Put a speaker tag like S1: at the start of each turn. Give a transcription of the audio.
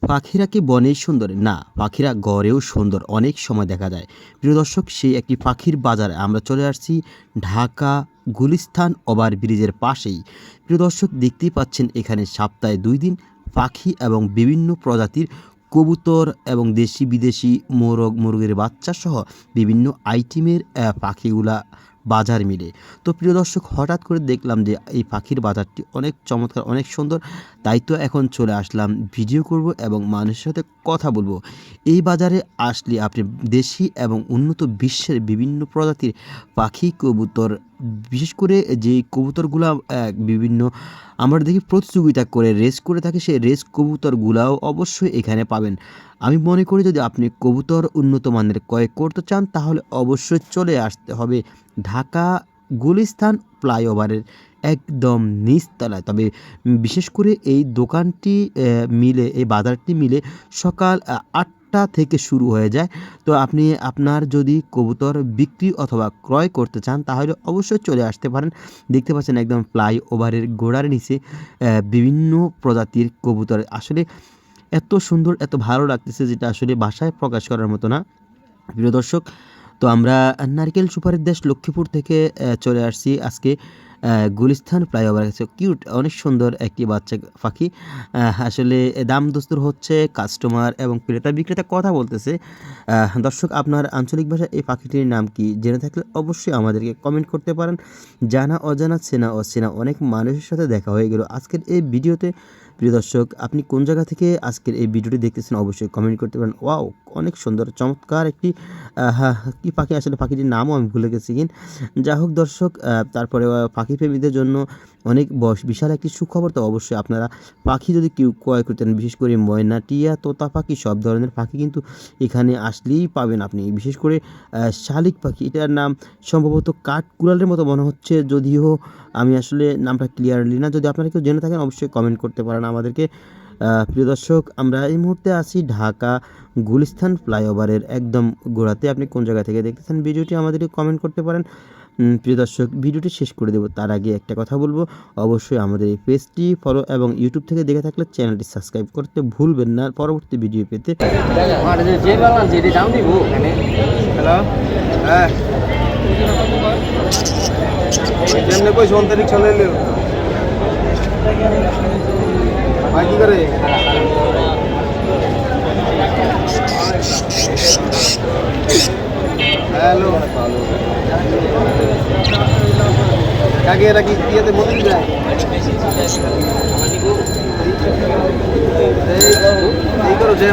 S1: পাখিরা কি বনেই সুন্দর? না, পাখিরা গড়েও সুন্দর অনেক সময় দেখা যায়। প্রিয় দর্শক, সেই একটি পাখির বাজারে আমরা চলে আসছি ঢাকা গুলিস্তান ওভারব্রিজের পাশেই। প্রিয় দর্শক, দেখতেই পাচ্ছেন এখানে সপ্তাহে ২ দিন পাখি এবং বিভিন্ন প্রজাতির কবুতর এবং দেশি বিদেশি মোরগ, মুরগির বাচ্চাসহ বিভিন্ন আইটেমের পাখিগুলা বাজার মিলে। তো প্রিয় দর্শক, হঠাৎ করে দেখলাম যে এই পাখির বাজারটি অনেক চমৎকার, অনেক সুন্দর। তাই তো এখন চলে আসলাম ভিডিও করব এবং মানুষের সাথে কথা বলবো। এই বাজারে আসলে আপনি দেশি এবং উন্নত বিশ্বের বিভিন্ন প্রজাতির পাখি, কবুতর, বিশেষ করে যেই কবুতরগুলা বিভিন্ন আমরা দেখি প্রতিযোগিতা করে রেস করে থাকে, সেই রেস কবুতরগুলাও অবশ্যই এখানে পাবেন। আমি মনে করি যদি আপনি কবুতর উন্নত মানের ক্রয় করতে চান তাহলে অবশ্যই চলে আসতে হবে ঢাকা গুলিস্তান ফ্লাইওভারের একদম নিচতলায়। তবে বিশেষ করে এই দোকানটি মিলে, এই বাজারটি মিলে সকাল ৮টা থেকে শুরু হয়ে যায়। তো আপনি আপনার যদি কবুতর বিক্রি অথবা ক্রয় করতে চান তাহলে অবশ্যই চলে আসতে পারেন। দেখতে পাচ্ছেন একদম ফ্লাইওভারের গোড়ার নিচে বিভিন্ন প্রজাতির কবুতর। আসলে এত সুন্দর, এত ভালো লাগতেছে যেটা আসলে ভাষায় প্রকাশ করার মতো না। প্রিয় দর্শক, তো আমরা নারকেল সুপারির দেশ লক্ষ্মীপুর থেকে চলে আসছি আজকে গুলিস্তান ফ্লাইওভারের কাছে। কিউট, অনেক সুন্দর একটি বাচ্চা পাখি। আসলে দাম দস্তুর হচ্ছে, কাস্টমার এবং ক্রেতা বিক্রেতা কথা বলতেছে। দর্শক, আপনার আঞ্চলিক ভাষায় এই পাখিটির নাম কি জেনে থাকলে অবশ্যই আমাদেরকে কমেন্ট করতে পারেন। জানা অজানা, চেনা অচেনা অনেক মানুষের সাথে দেখা হয়ে গেল আজকের এই ভিডিওতে। প্রিয় দর্শক, আপনি কোন জায়গা থেকে আজকের এই ভিডিওটি দেখতেছেন অবশ্যই কমেন্ট করতে পারেন। ওয়াও, অনেক সুন্দর চমৎকার একটি কী পাখি, আসলে পাখিটির নামও আমি ভুলে গেছি। যা হোক দর্শক, তারপরে পাখি প্রেমীদের জন্য অনেক বিশাল একটি সুখবর। তো অবশ্যই আপনারা পাখি যদি কেউ ক্রয় করতেন, বিশেষ করে ময়না, টিয়া, তোতা পাখি, সব ধরনের পাখি কিন্তু এখানে আসলেই পাবেন আপনি। বিশেষ করে শালিক পাখি, এটার নাম সম্ভবত কাঠকুড়ালের মতো মনে হচ্ছে, যদিও আমি আসলে নামটা ক্লিয়ারলি না। যদি আপনারা কেউ জেনে থাকেন অবশ্যই কমেন্ট করতে পারেন আমাদেরকে। প্রিয় দর্শক, আমরা এই মুহূর্তে আছি ঢাকা গুলিস্তান ফ্লাইওভারের একদম গোড়াতে। আপনি কোন জায়গা থেকে দেখতেছেন ভিডিওটি আমাদেরকে কমেন্ট করতে পারেন। প্রিয় দর্শক, ভিডিওটি শেষ করে দেব তার আগে একটা কথা বলবো, অবশ্যই আমাদের এই পেজটি ফলো এবং ইউটিউব থেকে দেখে থাকলে চ্যানেলটি সাবস্ক্রাইব করতে ভুলবেন না পরবর্তী ভিডিও পেতে।
S2: হ্যালো, হ্যাঁ যেমনি কই সন্তানিক চলে এলো ভাই কি করে হ্যালো কাকে এরা কি ইয়েতে মন্দির যায় এই করো যে